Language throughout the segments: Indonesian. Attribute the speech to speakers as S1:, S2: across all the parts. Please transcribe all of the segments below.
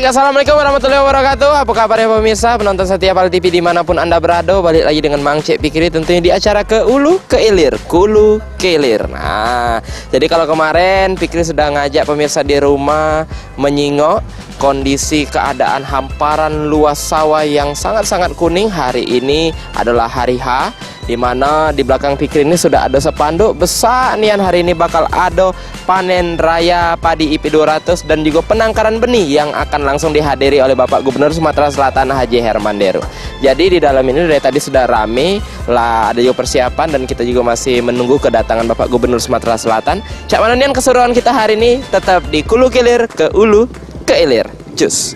S1: Baik, assalamualaikum warahmatullahi wabarakatuh. Apa kabar ya pemirsa, penonton setia Pal TV dimanapun anda berada. Balik lagi dengan Mang Cek Pikri tentunya di acara Ke Ulu Ke Ilir, Kulu Ke Ilir. Nah, jadi kalau kemarin Pikri sudah ngajak pemirsa di rumah menyingok kondisi keadaan hamparan luas sawah yang sangat-sangat kuning. Hari ini adalah hari H, di mana di belakang Pikri ini sudah ada spanduk besar nian. Hari ini bakal ada panen raya padi IP 200 dan juga penangkaran benih yang akan langsung dihadiri oleh Bapak Gubernur Sumatera Selatan Haji Herman Deru. Jadi di dalam ini dari tadi sudah rame lah, ada juga persiapan dan kita juga masih menunggu kedatangan Bapak Gubernur Sumatera Selatan. Cak mana nian keseruan kita hari ini tetap di Kulu Kilir Ke Ulu Ke Ilir. Cus.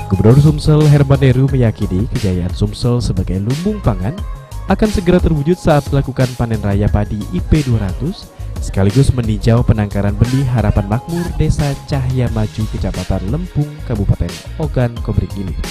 S2: Gubernur Sumsel Herman Deru meyakini kejayaan Sumsel sebagai lumbung pangan akan segera terwujud saat melakukan panen raya padi IP 200 sekaligus meninjau penangkaran benih harapan makmur Desa Cahya Maju Kecamatan Lempung Kabupaten Ogan Komering Ilir.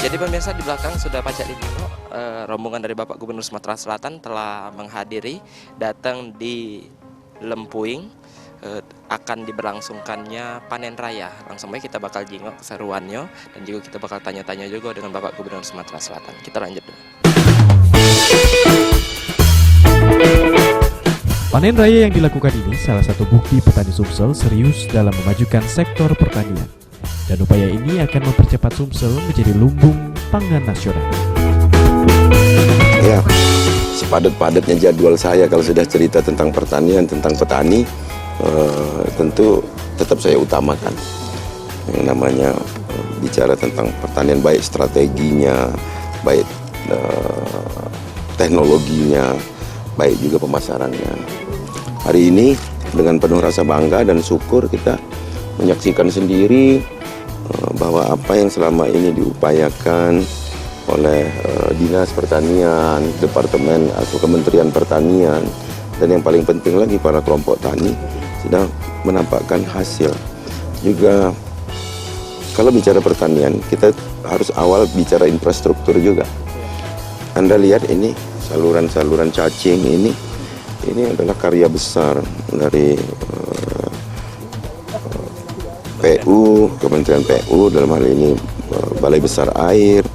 S1: Jadi pemirsa, di belakang sudah pacak dijenguk, rombongan dari Bapak Gubernur Sumatera Selatan telah menghadiri, datang di Lempuing, akan diberlangsungkannya panen raya. Langsung baik kita bakal jenguk keseruannya dan juga kita bakal tanya-tanya juga dengan Bapak Gubernur Sumatera Selatan. Kita lanjut dulu.
S2: Panen raya yang dilakukan ini salah satu bukti petani Sumsel serius dalam memajukan sektor pertanian. Dan upaya ini akan mempercepat Sumsel menjadi lumbung pangan nasional.
S3: Ya, sepadat-padatnya jadwal saya kalau sudah cerita tentang pertanian, tentang petani, tentu tetap saya utamakan. Yang namanya bicara tentang pertanian, baik strateginya, baik teknologinya, baik juga pemasarannya. Hari ini dengan penuh rasa bangga dan syukur kita menyaksikan sendiri bahwa apa yang selama ini diupayakan oleh Dinas Pertanian, Departemen atau Kementerian Pertanian, dan yang paling penting lagi para kelompok tani sudah menampakkan hasil. Juga kalau bicara pertanian, kita harus awal bicara infrastruktur juga. Anda lihat ini saluran-saluran cacing ini adalah karya besar dari PU, Kementerian PU dalam hal ini Balai Besar Air,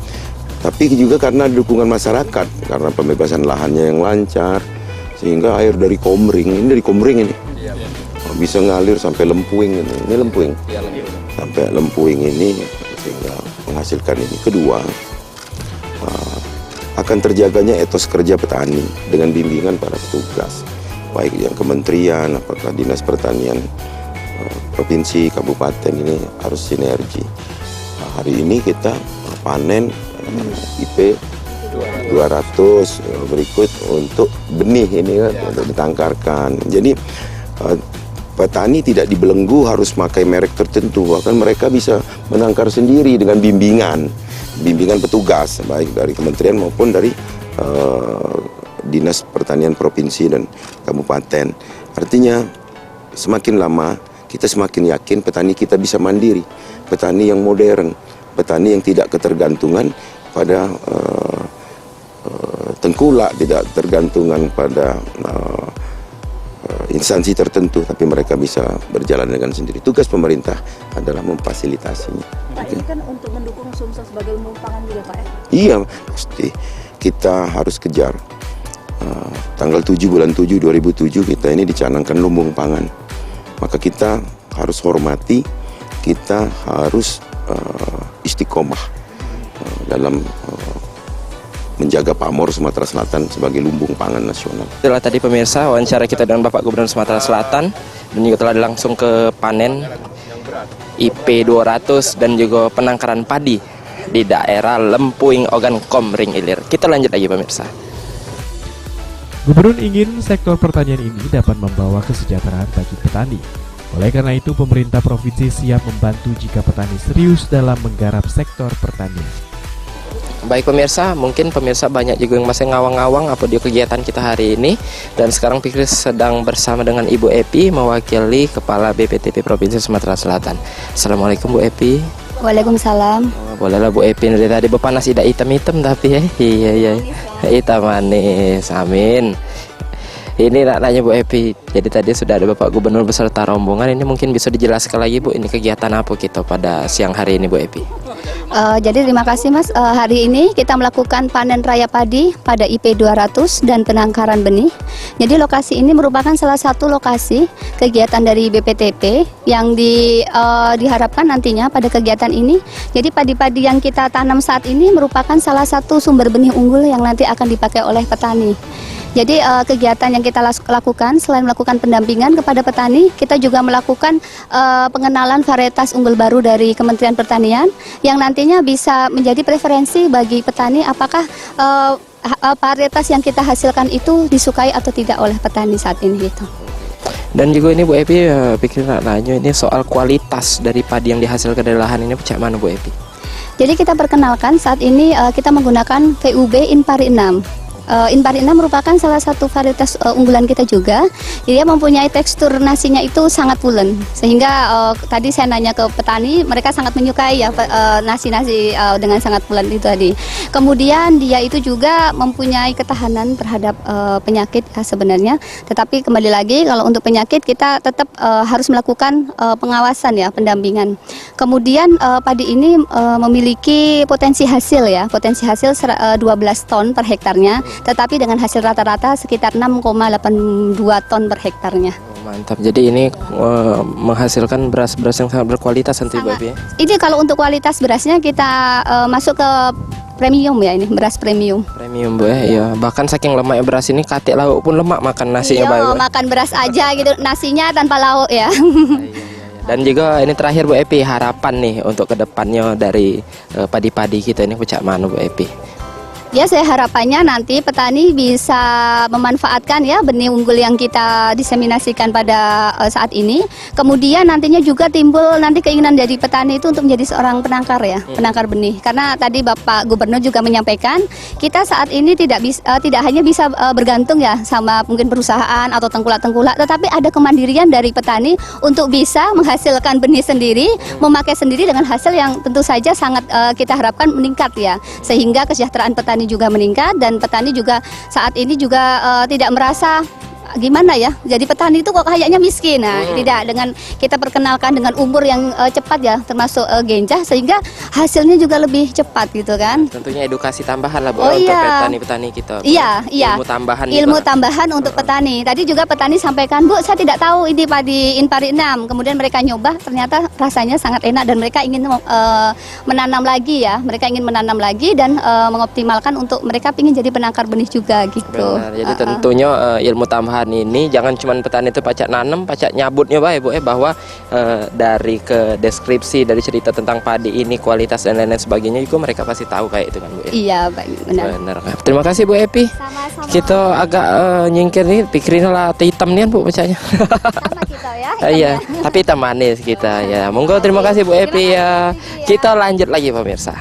S3: tapi juga karena dukungan masyarakat, karena pembebasan lahannya yang lancar, sehingga air dari Komering, ini dari Komering ini bisa ngalir sampai Lempuing ini Lempuing, sampai Lempuing ini sehingga menghasilkan ini. Kedua, akan terjaganya etos kerja petani dengan bimbingan para petugas, baik yang kementerian, apakah Dinas Pertanian provinsi, kabupaten, ini harus sinergi. Nah, hari ini kita panen IP 200 berikut untuk benih ini kan, untuk ditangkarkan. Jadi petani tidak dibelenggu harus pakai merek tertentu, bahkan mereka bisa menangkar sendiri dengan bimbingan petugas, baik dari kementerian maupun dari Dinas Pertanian provinsi dan kabupaten. Artinya semakin lama kita semakin yakin petani kita bisa mandiri, petani yang modern, petani yang tidak ketergantungan pada tengkulak, tidak tergantungan pada instansi tertentu, tapi mereka bisa berjalan dengan sendiri. Tugas pemerintah adalah memfasilitasinya.
S4: Pak, ini kan untuk mendukung Sumsel sebagai lumbung pangan juga, Pak ya?
S3: Iya, pasti kita harus kejar. Tanggal 7 bulan 7 2007 kita ini dicanangkan lumbung pangan. Maka kita harus hormati, kita harus istiqomah dalam menjaga pamor Sumatera Selatan sebagai lumbung pangan nasional.
S1: Itulah tadi pemirsa wawancara kita dengan Bapak Gubernur Sumatera Selatan, dan juga telah langsung ke panen IP 200 dan juga penangkaran padi di daerah Lempuing Ogan Komering Ilir. Kita lanjut lagi pemirsa.
S2: Gubernur ingin sektor pertanian ini dapat membawa kesejahteraan bagi petani. Oleh karena itu, pemerintah provinsi siap membantu jika petani serius dalam menggarap sektor pertanian.
S1: Baik pemirsa, mungkin pemirsa banyak juga yang masih ngawang-ngawang apa dia kegiatan kita hari ini. Dan sekarang Pikri sedang bersama dengan Ibu Epi, mewakili Kepala BPTP Provinsi Sumatera Selatan. Assalamualaikum Bu Epi.
S4: Waalaikumsalam.
S1: Bolehlah Bu Epi, dari tadi bepanas tidak hitam-hitam tapi ya. Iya. Hitam manis, amin. Ini nak nanya Bu Epi, jadi tadi sudah ada Bapak Gubernur beserta rombongan, ini mungkin bisa dijelaskan lagi Bu, ini kegiatan apa kita pada siang hari ini Bu Epi?
S4: Jadi terima kasih Mas, hari ini kita melakukan panen raya padi pada IP 200 dan penangkaran benih. Jadi lokasi ini merupakan salah satu lokasi kegiatan dari BPTP yang diharapkan nantinya pada kegiatan ini. Jadi padi-padi yang kita tanam saat ini merupakan salah satu sumber benih unggul yang nanti akan dipakai oleh petani. Jadi kegiatan yang kita lakukan selain melakukan pendampingan kepada petani, kita juga melakukan pengenalan varietas unggul baru dari Kementerian Pertanian yang nantinya bisa menjadi preferensi bagi petani apakah varietas yang kita hasilkan itu disukai atau tidak oleh petani saat ini gitu.
S1: Dan juga ini Bu Epi, pikir nanya ini soal kualitas dari padi yang dihasilkan dari lahan ini macam mana Bu Epi?
S4: Jadi kita perkenalkan saat ini kita menggunakan VUB Inpari 6. Inpari 6 merupakan salah satu varietas unggulan kita juga. Dia mempunyai tekstur nasinya itu sangat pulen, sehingga tadi saya nanya ke petani, mereka sangat menyukai ya nasi-nasi dengan sangat pulen itu tadi. Kemudian dia itu juga mempunyai ketahanan terhadap penyakit sebenarnya. Tetapi kembali lagi kalau untuk penyakit kita tetap harus melakukan pengawasan ya, pendampingan. Kemudian padi ini memiliki potensi hasil ya, potensi hasil 12 ton per hektarnya. Tetapi dengan hasil rata-rata sekitar 6,82 ton per hektarnya.
S1: Mantap, jadi ini menghasilkan beras-beras yang sangat berkualitas nanti Bu Epi.
S4: Ini kalau untuk kualitas berasnya kita masuk ke premium ya, ini beras premium.
S1: Premium Bu ya, bahkan saking lemaknya beras ini katik lauk pun lemak makan nasinya
S4: Iya, makan beras aja gitu, nasinya tanpa lauk ya.
S1: Dan juga ini terakhir Bu Epi, harapan nih untuk kedepannya dari padi-padi kita ini macam mana Bu Epi?
S4: Ya, saya harapannya nanti petani bisa memanfaatkan ya benih unggul yang kita diseminasikan pada saat ini. Kemudian nantinya juga timbul nanti keinginan dari petani itu untuk menjadi seorang penangkar ya, penangkar benih. Karena tadi Bapak Gubernur juga menyampaikan, kita saat ini tidak hanya bisa bergantung ya sama mungkin perusahaan atau tengkulak-tengkulak, tetapi ada kemandirian dari petani untuk bisa menghasilkan benih sendiri, memakai sendiri dengan hasil yang tentu saja sangat kita harapkan meningkat ya. Sehingga kesejahteraan petani juga meningkat dan petani juga saat ini juga tidak merasa gimana ya, jadi petani itu kok kayaknya miskin. Nah, tidak, dengan kita perkenalkan dengan umur yang cepat ya, termasuk genjah, sehingga hasilnya juga lebih cepat gitu kan.
S1: Tentunya edukasi tambahan lah Bu untuk petani-petani kita.
S4: Iya.
S1: Ilmu tambahan.
S4: Ilmu tambahan untuk petani. Tadi juga petani sampaikan, Bu, saya tidak tahu ini padi Inpari 6. Kemudian mereka nyoba, ternyata rasanya sangat enak dan mereka ingin menanam lagi ya. Mereka ingin menanam lagi dan mengoptimalkan untuk mereka ingin jadi penangkar benih juga gitu.
S1: Benar. Jadi tentunya ilmu tambahan ini jangan cuma petani itu pacak nanam, pacak nyabutnya baik Bu bahwa dari ke deskripsi dari cerita tentang padi ini, kualitas dan lain-lain sebagainya juga mereka pasti tahu kayak itu kan Bu.
S4: Iya, benar.
S1: Terima kasih Bu Epi.
S4: Sama-sama.
S1: Kita agak nyingkir nih, pikirin lah hitam nih Bu pacaknya.
S4: Sama kita ya.
S1: Iya, tapi hitam manis kita ya. Monggo, terima kasih Bu Epi ya. Kita lanjut lagi pemirsa.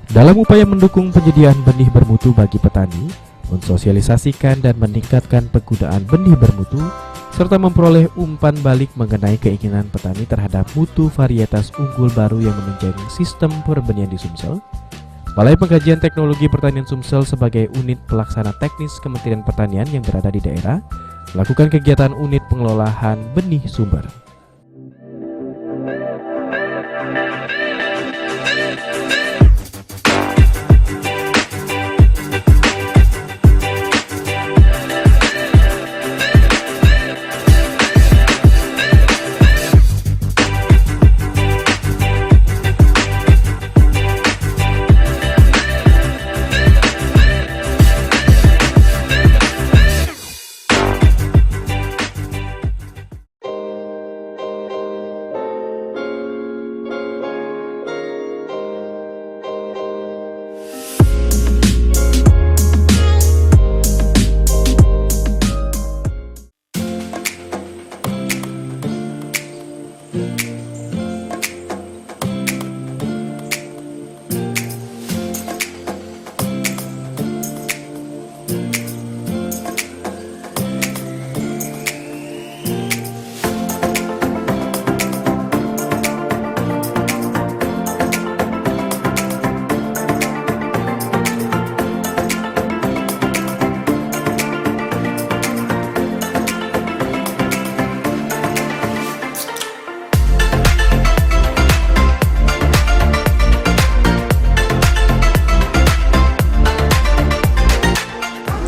S2: Dalam upaya mendukung penyediaan benih bermutu bagi petani, mensosialisasikan dan meningkatkan penggunaan benih bermutu, serta memperoleh umpan balik mengenai keinginan petani terhadap mutu varietas unggul baru yang menunjang sistem perbenihan di Sumsel, Balai Pengkajian Teknologi Pertanian Sumsel sebagai unit pelaksana teknis Kementerian Pertanian yang berada di daerah melakukan kegiatan unit pengelolaan benih sumber.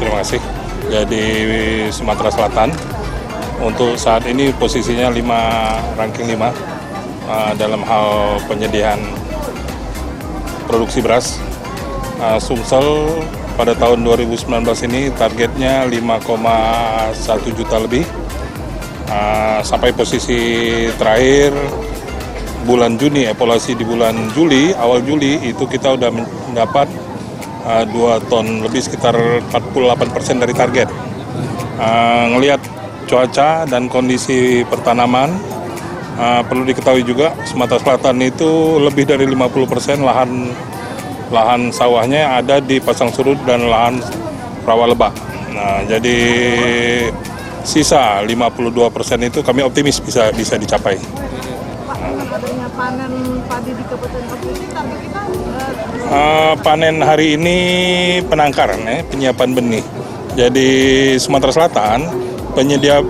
S5: Terima kasih. Jadi Sumatera Selatan untuk saat ini posisinya ranking 5 dalam hal penyediaan produksi beras. Sumsel pada tahun 2019 ini targetnya 5,1 juta lebih. Sampai posisi terakhir bulan Juni, evaluasi di bulan Juli, awal Juli itu kita udah mendapat 2 ton lebih, sekitar 48% dari target. Ngelihat cuaca dan kondisi pertanaman, perlu diketahui juga Sumatera Selatan itu lebih dari 50% lahan sawahnya ada di pasang surut dan lahan rawa lebak. Nah, jadi sisa 52% itu kami optimis bisa dicapai.
S6: Adanya panen padi di Kabupaten Operasi, tapi kita
S5: panen hari ini penangkaran, penyiapan benih. Jadi Sumatera Selatan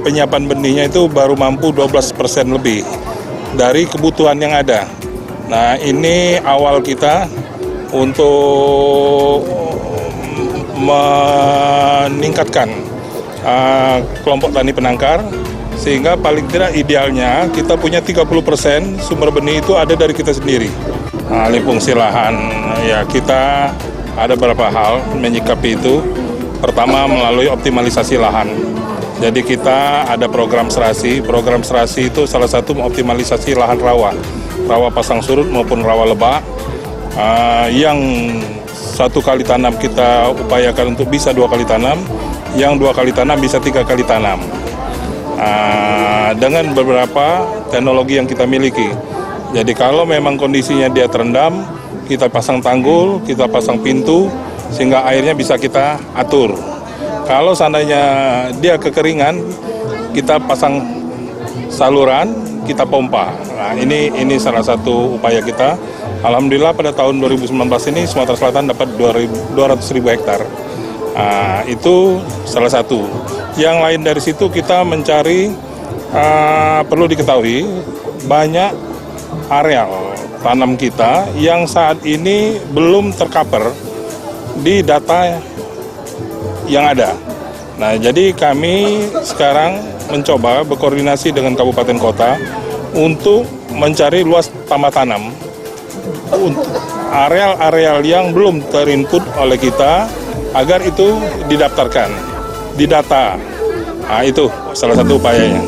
S5: penyiapan benihnya itu baru mampu 12% lebih dari kebutuhan yang ada. Nah, ini awal kita untuk meningkatkan kelompok tani penangkar, sehingga paling tidak idealnya kita punya 30% sumber benih itu ada dari kita sendiri. Alih fungsi lahan, ya kita ada beberapa hal menyikapi itu. Pertama, melalui optimalisasi lahan. Jadi kita ada program serasi. Program serasi itu salah satu mengoptimalisasi lahan rawa pasang surut maupun rawa lebak. Yang 1 kali tanam kita upayakan untuk bisa 2 kali tanam, yang 2 kali tanam bisa 3 kali tanam. Dengan beberapa teknologi yang kita miliki. Jadi kalau memang kondisinya dia terendam, kita pasang tanggul, kita pasang pintu, sehingga airnya bisa kita atur. Kalau seandainya dia kekeringan, kita pasang saluran, kita pompa. Nah, ini salah satu upaya kita. Alhamdulillah pada tahun 2019 ini Sumatera Selatan dapat 200.000 hektar. Itu salah satu. Yang lain dari situ kita mencari, perlu diketahui, banyak areal tanam kita yang saat ini belum tercover di data yang ada. Nah, jadi kami sekarang mencoba berkoordinasi dengan kabupaten kota untuk mencari luas tambah tanam untuk areal-areal yang belum terinput oleh kita agar itu didaftarkan, didata. Nah, itu salah satu upayanya.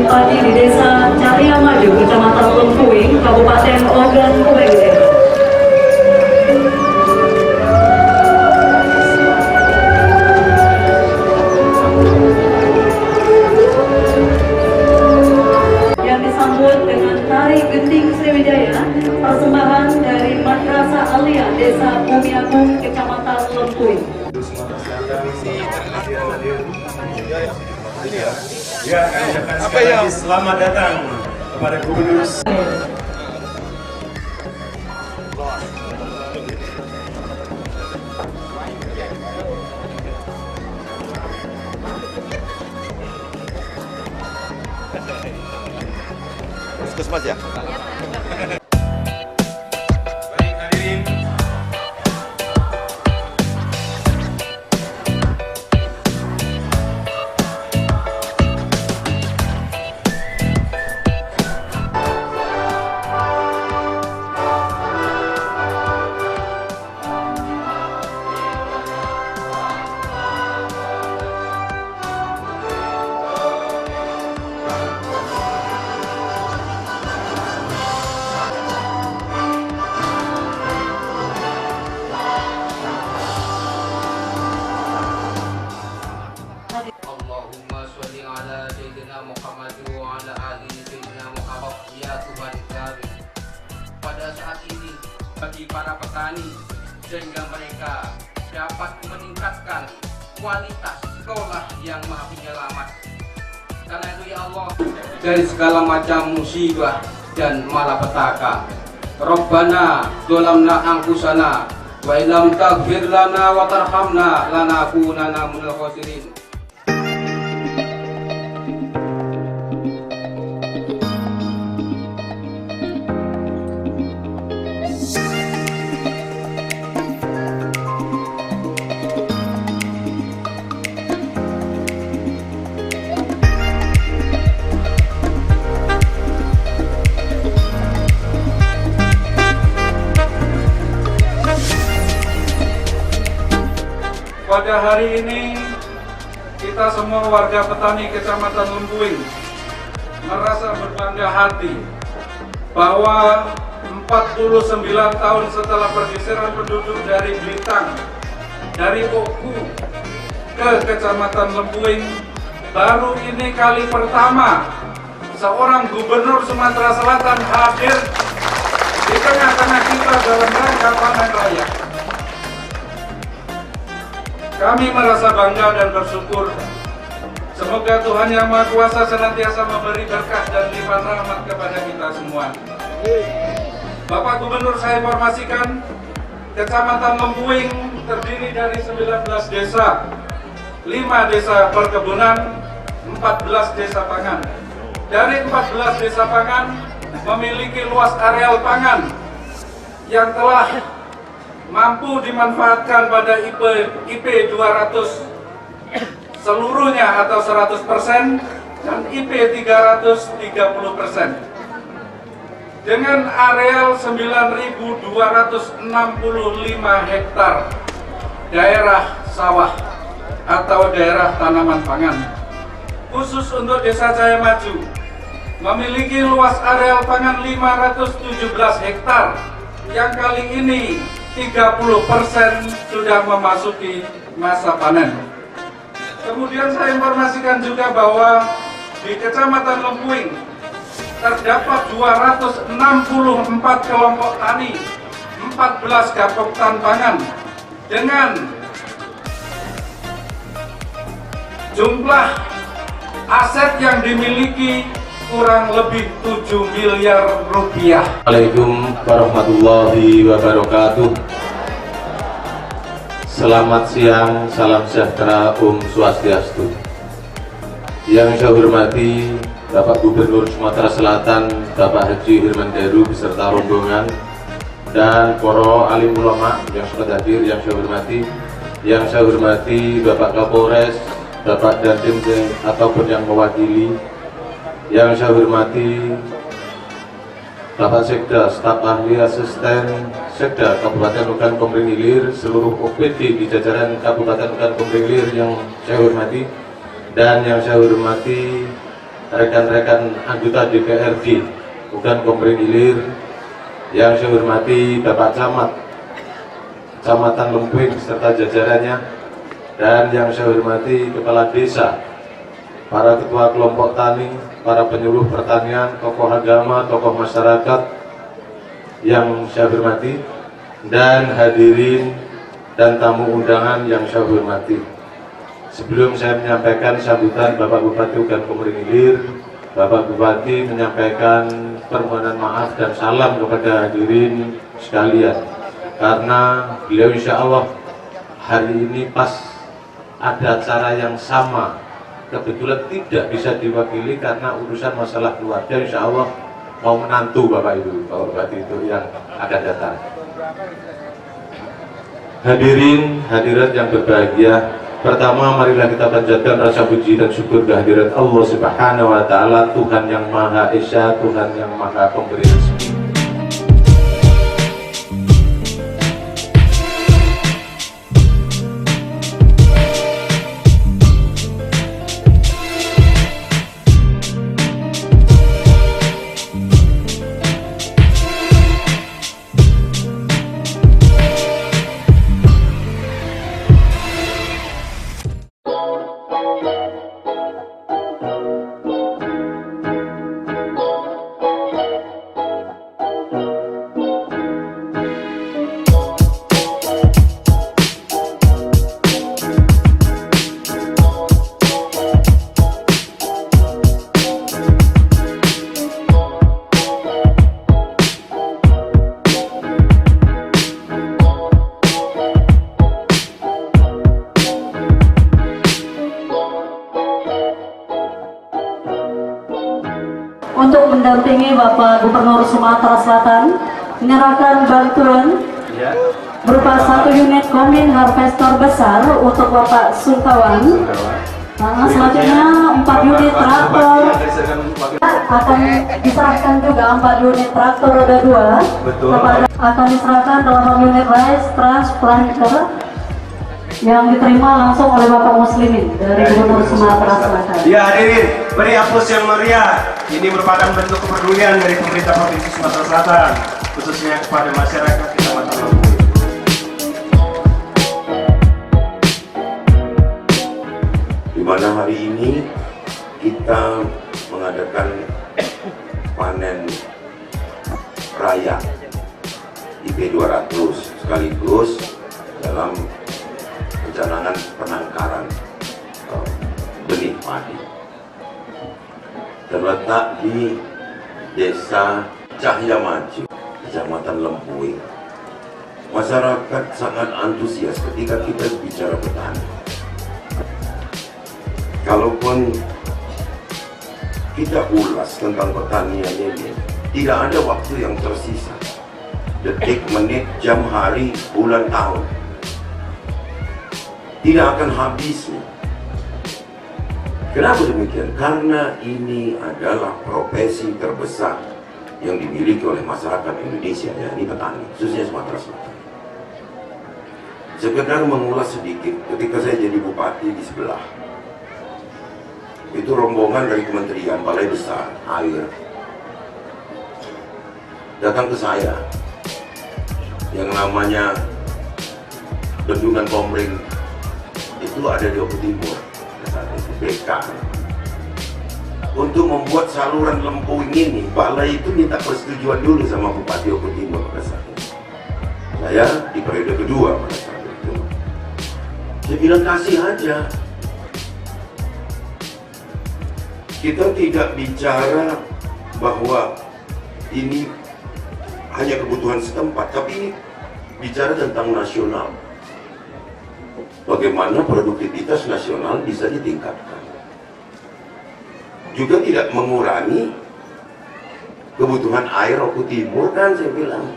S7: padi di Desa Cahaya Maju, Kecamatan Lempuing, Kabupaten Ogan Komering. Yang disambut dengan tari genting Sriwijaya, persembahan dari Madrasah Alia Desa Bumi Agung, Kecamatan Lempuing.
S8: Ya, kami ucapkan sekali lagi selamat datang kepada Gubernur.
S3: Puskesmas ya?
S8: Baik hadirin,
S9: Allahumma sholli ala sayyidina Muhammad wa ala ali sayyidina Muhammad. Ya Tuhan kami, pada saat ini bagi para petani sehingga mereka dapat meningkatkan kualitas sekolah yang maha penyelamat. Karena itu ya Allah, dari segala macam musibah dan malapetaka. Rabbana dzalamna anfusana wa illam taghfir lana wa tarhamna lanakunanna minal khasirin.
S10: Pada hari ini, kita semua warga petani Kecamatan Lempuing merasa berbangga hati bahwa 49 tahun setelah pergeseran penduduk dari Blitar, dari Oku ke Kecamatan Lempuing, baru ini kali pertama seorang gubernur Sumatera Selatan hadir di tengah-tengah kita dalam rangka panen raya. Kami merasa bangga dan bersyukur. Semoga Tuhan Yang Maha Kuasa senantiasa memberi berkah dan limpahan rahmat kepada kita semua. Bapak Gubernur, saya informasikan, Kecamatan Lempuing terdiri dari 19 desa, 5 desa perkebunan, 14 desa pangan. Dari 14 desa pangan memiliki luas areal pangan yang telah mampu dimanfaatkan pada IP 200 seluruhnya atau 100% dan IP 330%. Dengan areal 9.265 hektar daerah sawah atau daerah tanaman pangan. Khusus untuk Desa Cahaya Maju memiliki luas areal pangan 517 hektar yang kali ini 30% sudah memasuki masa panen. Kemudian saya informasikan juga bahwa di Kecamatan Lempuing terdapat 264 kelompok tani, 14 gapoktan pangan dengan jumlah aset yang dimiliki kurang lebih 7 miliar rupiah.
S11: Assalamualaikum warahmatullahi wabarakatuh. Selamat siang, salam sejahtera, Om Swastiastu. Yang saya hormati Bapak Gubernur Sumatera Selatan, Bapak Haji Hirman Deru beserta rombongan, dan para alim ulama yang sudah hadir yang saya hormati. Yang saya hormati Bapak Kapolres, Bapak Dandim ataupun yang mewakili. Yang saya hormati Bapak Sekda, staf ahli asisten Sekda Kabupaten Ogan Komering Ilir, seluruh OPD di jajaran Kabupaten Ogan Komering Ilir yang saya hormati, dan yang saya hormati rekan-rekan anggota DPRD bukan Komering Ilir, yang saya hormati Bapak Camat Kecamatan Lempuing serta jajarannya, dan yang saya hormati Kepala Desa, para ketua kelompok tani, para penyuluh pertanian, tokoh agama, tokoh masyarakat yang saya hormati, dan hadirin dan tamu undangan yang saya hormati. Sebelum saya menyampaikan sambutan Bapak Bupati Ugan Komering Ilir, Bapak Bupati menyampaikan permohonan maaf dan salam kepada hadirin sekalian, karena beliau insya Allah hari ini pas ada acara yang sama, kebetulan tidak bisa diwakili karena urusan masalah keluarga. Insya Allah mau menantu Bapak Ibu, Bapak Bupati itu yang akan datang. Hadirin hadirat yang berbahagia, pertama marilah kita panjatkan rasa puji dan syukur kehadirat Allah Subhanahu wa Ta'ala, Tuhan yang Maha Esa, Tuhan yang Maha Pemberi rezeki.
S7: Untuk mendampingi Bapak Gubernur Sumatera Selatan menyerahkan bantuan berupa 1 unit kombin harvester besar untuk Bapak Sulkawan. Selanjutnya 4 unit traktor, akan diserahkan juga 4 unit traktor roda 2, akan diserahkan 8 unit rice transplanter yang diterima langsung oleh Bapak Muslimin dari Gubernur Sumatera Selatan.
S8: Ya hadirin, beri aplaus yang meriah. Ini merupakan bentuk kepedulian dari pemerintah Provinsi Sumatera Selatan, khususnya kepada masyarakat Kecamatan Lempuing.
S3: Di mana hari ini kita mengadakan panen raya IP 200 sekaligus dalam pencanangan penangkaran benih padi, terletak di Desa Cahya Maju, Kecamatan Lempuing. Masyarakat sangat antusias ketika kita bicara petani. Kalaupun kita ulas tentang pertanian ini, tidak ada waktu yang tersisa. Detik, menit, jam, hari, bulan, tahun tidak akan habisnya. Kenapa demikian? Karena ini adalah profesi terbesar yang dimiliki oleh masyarakat Indonesia, yakni petani, khususnya Sumatera Selatan. Sekedar mengulas sedikit, ketika saya jadi bupati di sebelah, itu rombongan dari Kementerian Balai Besar Air datang ke saya, yang namanya Bendungan Komering itu ada di Oku Timur, BK. Untuk membuat saluran Lempuing ini, balai itu minta persetujuan dulu sama Bupati Oku Timur pada saat itu. Saya di periode kedua pada saat itu. Saya bilang kasih aja. Kita tidak bicara bahwa ini hanya kebutuhan setempat, tapi ini bicara tentang nasional. Bagaimana produktivitas nasional bisa ditingkatkan. Juga tidak mengurangi kebutuhan air Oku Timur, kan saya bilang.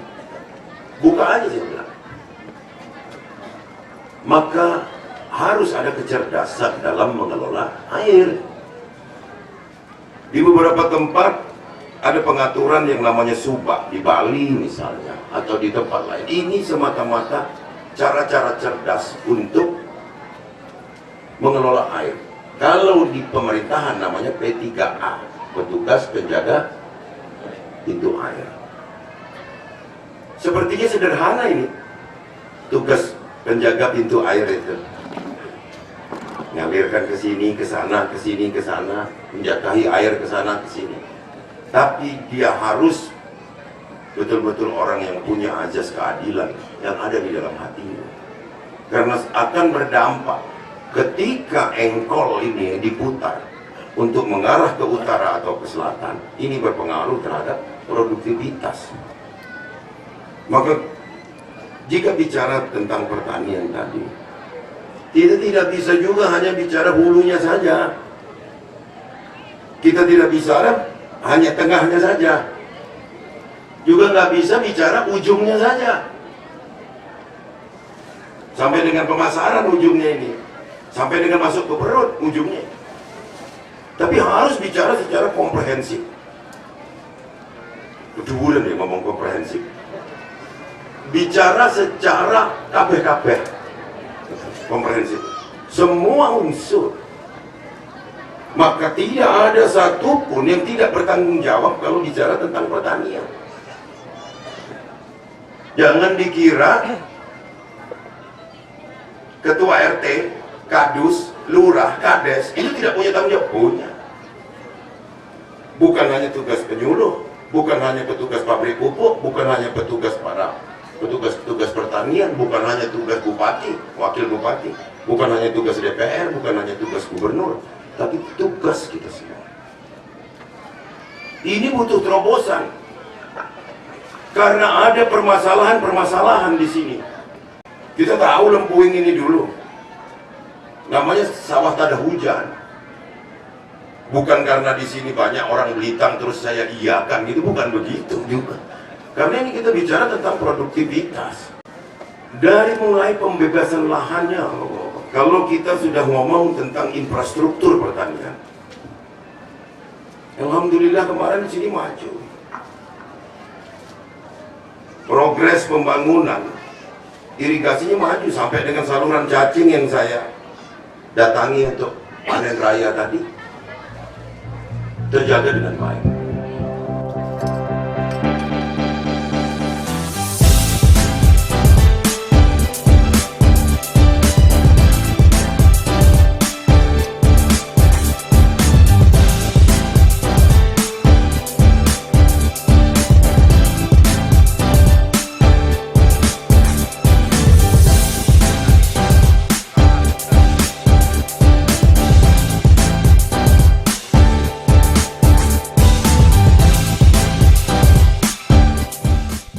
S3: Buka aja saya bilang. Maka harus ada kecerdasan dalam mengelola air. Di beberapa tempat ada pengaturan yang namanya subak, di Bali misalnya, atau di tempat lain. Ini semata-mata cara-cara cerdas untuk mengelola air. Kalau di pemerintahan namanya P3A, petugas penjaga pintu air. Sepertinya sederhana ini, tugas penjaga pintu air itu. Ngalirkan ke sini, ke sana, ke sini, ke sana, menjatahi air ke sana, ke sini. Tapi dia harus betul-betul orang yang punya azas keadilan yang ada di dalam hatinya. Karena akan berdampak ketika engkol ini diputar untuk mengarah ke utara atau ke selatan, ini berpengaruh terhadap produktivitas. Maka jika bicara tentang pertanian tadi, kita tidak bisa juga hanya bicara hulunya saja. Kita tidak bicara hanya tengahnya saja. Juga nggak bisa bicara ujungnya saja. Sampai dengan pemasaran ujungnya ini. Sampai dengan masuk ke perut ujungnya. Tapi harus bicara secara komprehensif. Keduburan ya ngomong komprehensif. Bicara secara kabeh-kabeh. Komprehensif. Semua unsur. Maka tidak ada satupun yang tidak bertanggung jawab kalau bicara tentang pertanian. Jangan dikira ketua RT, kadus, lurah, kades itu tidak punya tanggung jawab. Punya. Bukan hanya tugas penyuluh, bukan hanya petugas pabrik pupuk, bukan hanya petugas petugas pertanian, bukan hanya tugas bupati, wakil bupati, bukan hanya tugas DPR, bukan hanya tugas gubernur, tapi tugas kita semua. Ini butuh terobosan karena ada permasalahan-permasalahan di sini. Kita tahu Lempuing ini dulu namanya sawah tada hujan. Bukan karena di sini banyak orang Belitung terus saya iakan, gitu, bukan begitu juga. Karena ini kita bicara tentang produktivitas. Dari mulai pembebasan lahannya, kalau kita sudah ngomong tentang infrastruktur pertanian, alhamdulillah kemarin di sini maju. Progres pembangunan, irigasinya maju sampai dengan saluran cacing yang saya datangi untuk panen raya tadi terjaga dengan baik.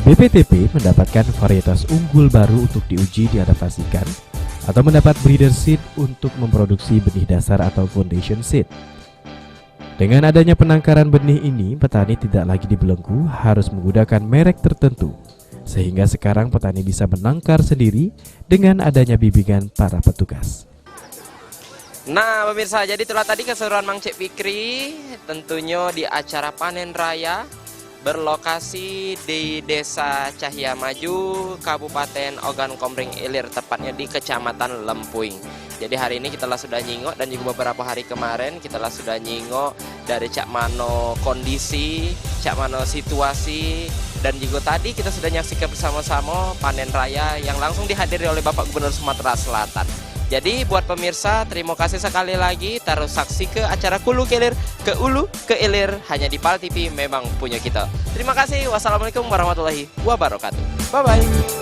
S2: BPTP mendapatkan varietas unggul baru untuk diuji diadaptasikan atau mendapat breeder seed untuk memproduksi benih dasar atau foundation seed. Dengan adanya penangkaran benih ini, petani tidak lagi dibelenggu harus menggunakan merek tertentu, sehingga sekarang petani bisa menangkar sendiri dengan adanya bimbingan para petugas.
S1: Nah pemirsa, jadi itulah tadi keseruan Mang Cek Fikri tentunya di acara panen raya berlokasi di Desa Cahya Maju, Kabupaten Ogan Komering Ilir, tepatnya di Kecamatan Lempuing. Jadi hari ini kita sudah nyingok dan juga beberapa hari kemarin kita sudah nyingok dari cak mano kondisi, cak mano situasi, dan juga tadi kita sudah nyaksikan bersama-sama panen raya yang langsung dihadiri oleh Bapak Gubernur Sumatera Selatan. Jadi buat pemirsa, terima kasih sekali lagi taruh saksi ke acara Hulu ke Ilir, ke Ulu ke Ilir hanya di PAL TV, memang punya kita. Terima kasih. Wassalamualaikum warahmatullahi wabarakatuh. Bye bye.